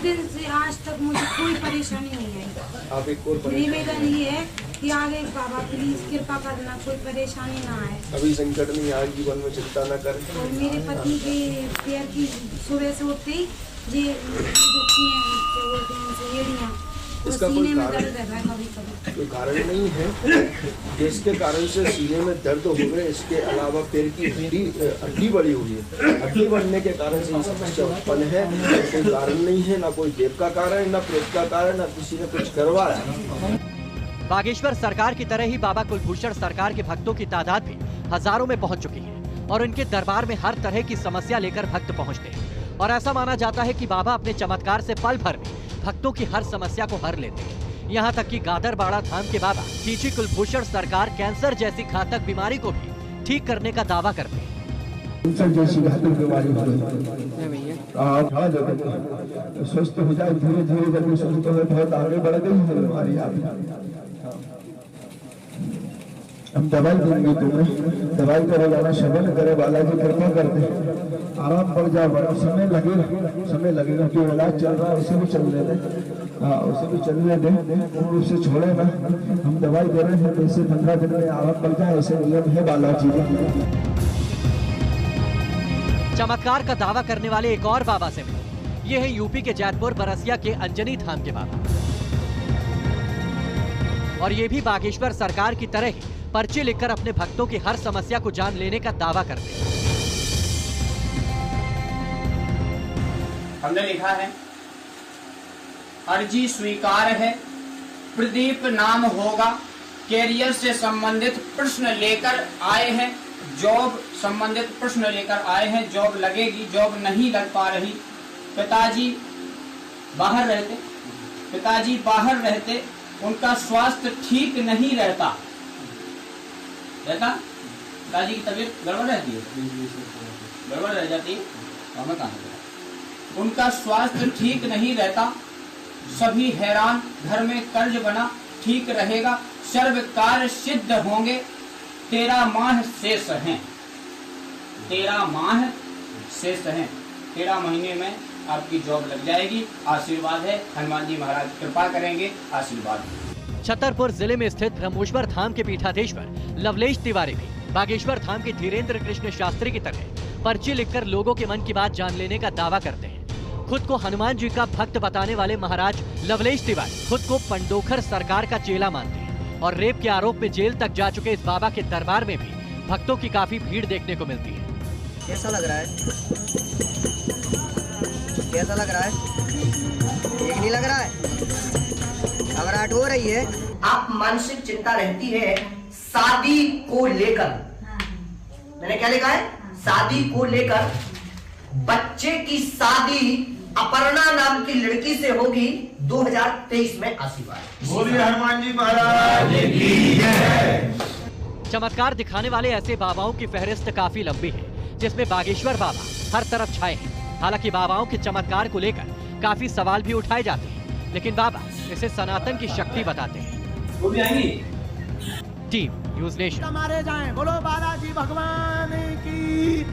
दिन से आज तक मुझे कोई परेशानी नहीं आई। आप एक और निवेदन ये है कि आगे बाबा प्लीज कृपा करना, कोई परेशानी ना आए। अभी संकट नहीं आए, जीवन में चिंता न करें। और मेरे पति के पैर की सुबह से उठते ही ये दुखती हैं, क्या बोलते हैं इनसे, एड़ियाँ, इसका सीने में दर्द रहता है कभी कभी। कोई कारण नहीं है जिसके कारण से सीने में दर्द हो गए। इसके अलावा पैर की हड्डी बढ़ी हुई है। हड्डी बढ़ने के कारण से ये समस्या उत्पन्न है। कोई कारण नहीं है, ना कोई देव का कारण, ना प्रेत का कारण, ना किसी ने कुछ करवाया। बागेश्वर सरकार की तरह ही बाबा कुलभूषण सरकार के भक्तों की तादाद भी हजारों में पहुंच चुकी है और उनके दरबार में हर तरह की समस्या लेकर भक्त पहुंचते हैं। और ऐसा माना जाता है कि बाबा अपने चमत्कार से पल भर में भक्तों की हर समस्या को हर लेते हैं। यहाँ तक कि गादरबाड़ा धाम के बाबा खींची कुलभूषण सरकार कैंसर जैसी घातक बीमारी को भी ठीक करने का दावा करते हैं। कैंसर जैसी घातक बीमारी हो गई, आप स्वस्थ हो जाए धीरे धीरे करके, स्वस्थ हो बहुत आगे बढ़ गई है बीमारी। आप हम दवाई देंगे तुम्हें, दवाई करे वाला श्रवण करे वाला की कृपा करते हैं, आराम पड़ जाओ। बड़ा समय लगेगा जो इलाज चल रहा है उसे भी चलने दें। हाँ, उसे भी चलने दें, पूर्ण उसे छोड़े ना। हम दवाई दे रहे हैं, जैसे 15 दिन में आराम पड़ जाए, ऐसे नियम है बालाजी का। चमत्कार का दावा करने वाले एक और बाबा से मिले। ये है यूपी के जैतपुर बरसिया के अंजनी धाम के बाबा, और ये भी बागेश्वर सरकार की तरह ही पर्चे लिखकर अपने भक्तों की हर समस्या को जान लेने का दावा करते हैं। हमने लिखा है, अर्जी स्वीकार है, प्रदीप नाम होगा, कैरियर से संबंधित प्रश्न लेकर आए हैं, जॉब संबंधित प्रश्न लेकर आए हैं, जॉब लगेगी, जॉब नहीं लग पा रही, पिताजी बाहर रहते, उनका स्वास्थ्य ठीक नहीं रहता, पिताजी की तबीयत गड़बड़ रहती है, गड़बड़ रह जाती है, हमें कहाँ है? उनका स्वास्थ्य ठीक नहीं रहता, सभी हैरान, घर में कर्ज बना, ठीक रहेगा, सर्व कार्य सिद्ध होंगे, 13 माह शेष हैं, 13 माह शेष हैं, 13 महीने में आपकी जॉब लग जाएगी। आशीर्वाद है, हनुमान जी महाराज कृपा करेंगे, आशीर्वाद। छतरपुर जिले में स्थित ब्रह्मेश्वर धाम के पीठाधीश्वर लवलेश तिवारी भी बागेश्वर धाम के धीरेन्द्र कृष्ण शास्त्री की तरह पर्ची लिखकर लोगों के मन की बात जान लेने का दावा करते हैं। खुद को हनुमान जी का भक्त बताने वाले महाराज लवलेश तिवारी खुद को पंडोखर सरकार का चेला मानते हैं और रेप के आरोप में जेल तक जा चुके इस बाबा के दरबार में भी भक्तों की काफी भीड़ देखने को मिलती है। कैसा लग रहा है? कैसा लग रहा है? ठीक नहीं लग रहा है? घबराहट हो रही है? आप मानसिक चिंता रहती है शादी को लेकर। मैंने क्या लिखा है? शादी को लेकर। बच्चे की शादी अपर्णा नाम की लड़की से होगी 2023 में। आशीर्वाद। बोलिए हनुमान जी महाराज की जय। चमत्कार दिखाने वाले ऐसे बाबाओं की फहरिस्त काफी लंबी है, जिसमें बागेश्वर बाबा हर तरफ छाए हैं। हालांकि बाबाओं के चमत्कार को लेकर काफी सवाल भी उठाए जाते हैं, लेकिन बाबा इसे सनातन की शक्ति बताते हैं। वो भी आएंगी। Team news nation. मारे जाएं, बोलो बालाजी भगवान की।